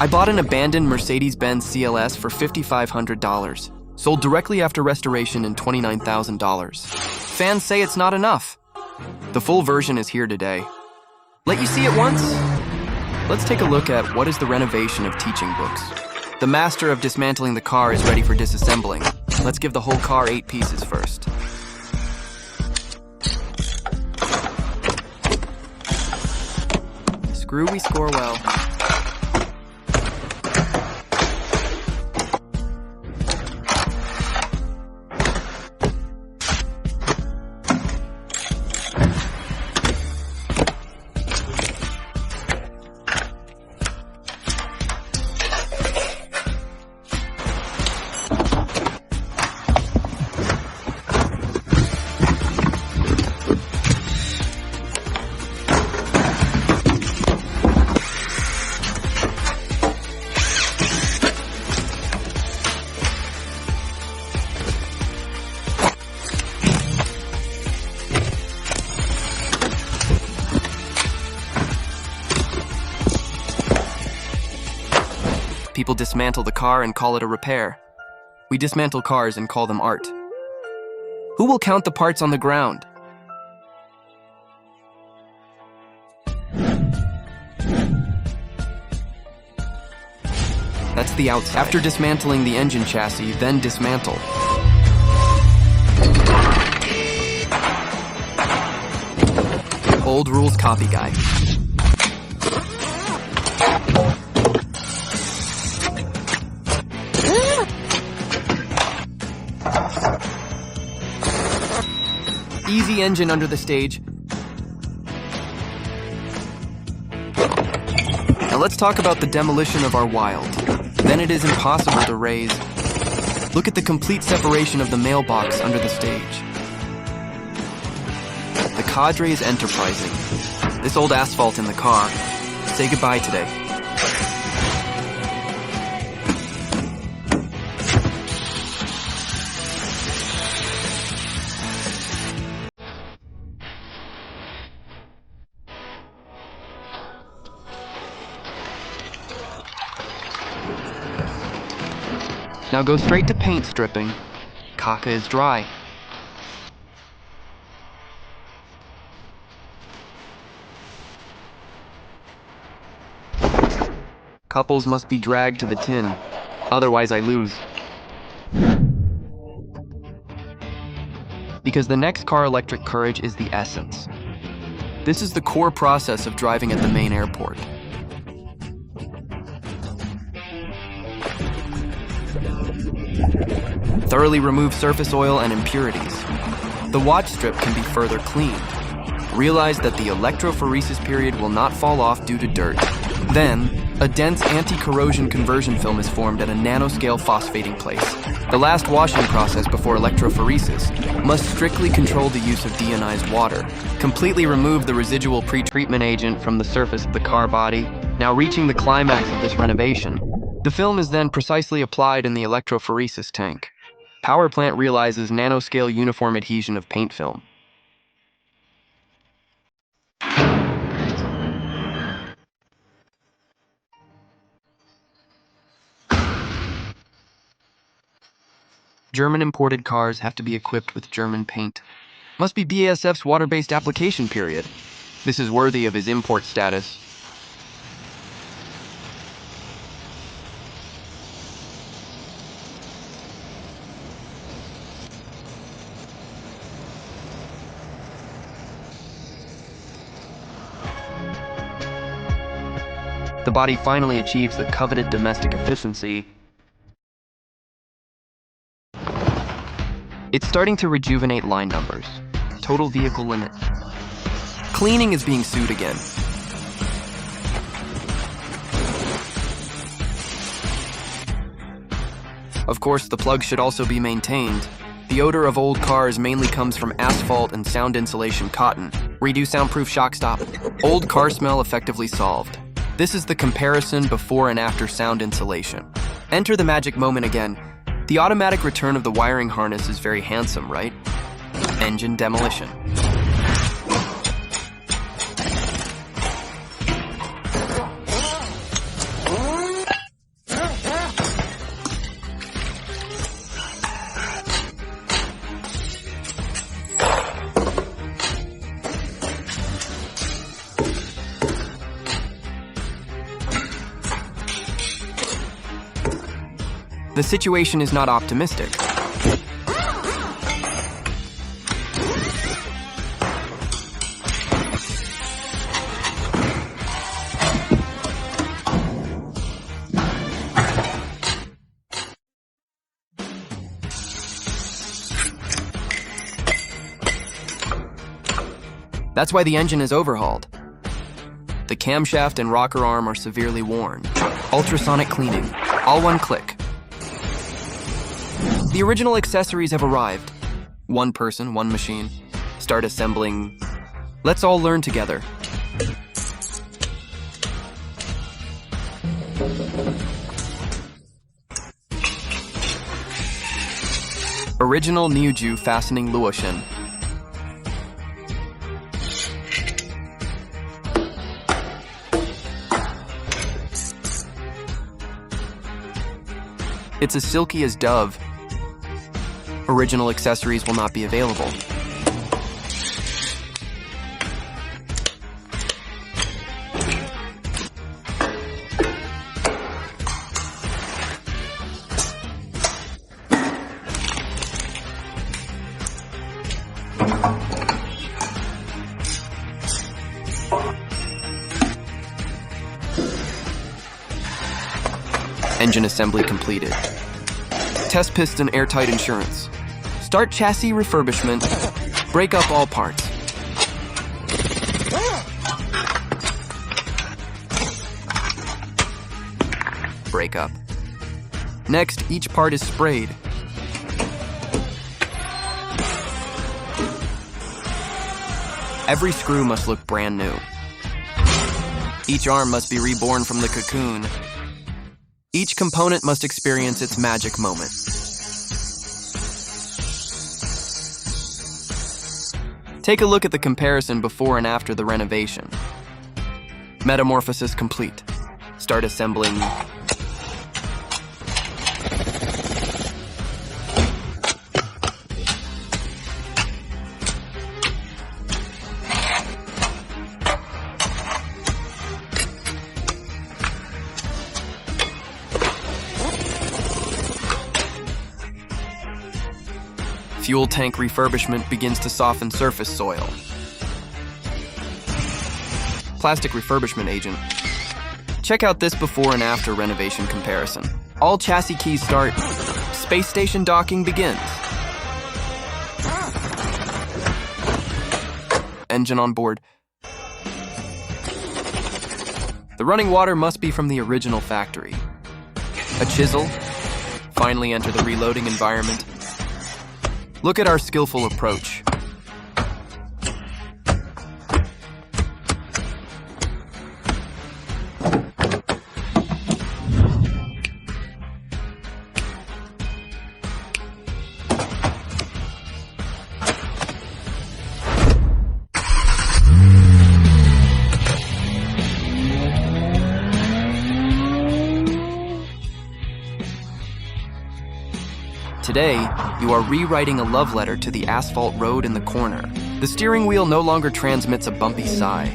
I bought an abandoned Mercedes-Benz CLS for $5,500, sold directly after restoration in $29,000. Fans say it's not enough. The full version is here today. Let you see it once? Let's take a look at what is the renovation of teaching books. The master of dismantling the car is ready for disassembling. Let's give the whole car 8 pieces first. Screw we score well. People dismantle the car and call it a repair. We dismantle cars and call them art. Who will count the parts on the ground? That's the outside. After dismantling the engine chassis, then dismantle. Old rules copy guy. Easy engine under the stage. Now let's talk about the demolition of our wild. Then it is impossible to raise. Look at the complete separation of the mailbox under the stage. The cadre is enterprising. This old asphalt in the car. Say goodbye today. Now go straight to paint stripping. Caca is dry. Couples must be dragged to the tin, otherwise I lose. Because the next car electric courage is the essence. This is the core process of driving at the main airport. Thoroughly remove surface oil and impurities. The watch strip can be further cleaned. Realize that the electrophoresis period will not fall off due to dirt. Then, a dense anti-corrosion conversion film is formed at a nanoscale phosphating place. The last washing process before electrophoresis must strictly control the use of deionized water. Completely remove the residual pre-treatment agent from the surface of the car body. Now reaching the climax of this renovation. The film is then precisely applied in the electrophoresis tank. Power plant realizes nanoscale uniform adhesion of paint film. German imported cars have to be equipped with German paint. Must be BASF's water-based application period. This is worthy of his import status. The body finally achieves the coveted domestic efficiency. It's starting to rejuvenate line numbers. Total vehicle limit. Cleaning is being sued again. Of course, the plug should also be maintained. The odor of old cars mainly comes from asphalt and sound insulation cotton. Redo soundproof shock stop. Old car smell effectively solved. This is the comparison before and after sound insulation. Enter the magic moment again. The automatic return of the wiring harness is very handsome, right? Engine demolition. The situation is not optimistic. That's why the engine is overhauled. The camshaft and rocker arm are severely worn. Ultrasonic cleaning, all one click. The original accessories have arrived. One person, one machine. Start assembling. Let's all learn together. Original Niuju fastening Luoshin. It's as silky as dove. Original accessories will not be available. Engine assembly completed. Test piston airtight insurance. Start chassis refurbishment. Break up all parts. Break up. Next, each part is sprayed. Every screw must look brand new. Each arm must be reborn from the cocoon. Each component must experience its magic moment. Take a look at the comparison before and after the renovation. Metamorphosis complete. Start assembling. Fuel tank refurbishment begins to soften surface soil. Plastic refurbishment agent. Check out this before and after renovation comparison. All chassis keys start. Space station docking begins. Engine on board. The running water must be from the original factory. A chisel. Finally enter the reloading environment. Look at our skillful approach. Today, you are rewriting a love letter to the asphalt road in the corner. The steering wheel no longer transmits a bumpy sigh.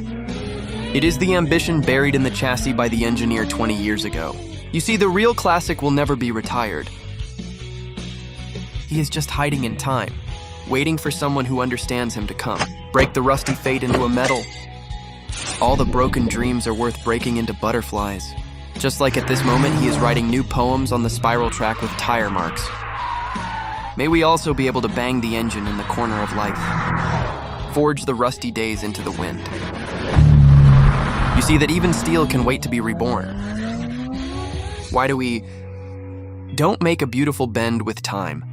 It is the ambition buried in the chassis by the engineer 20 years ago. You see, the real classic will never be retired. He is just hiding in time, waiting for someone who understands him to come. Break the rusty fate into a medal. All the broken dreams are worth breaking into butterflies. Just like at this moment, he is writing new poems on the spiral track with tire marks. May we also be able to bang the engine in the corner of life. Forge the rusty days into the wind. You see that even steel can wait to be reborn. Why do we... Don't make a beautiful bend with time.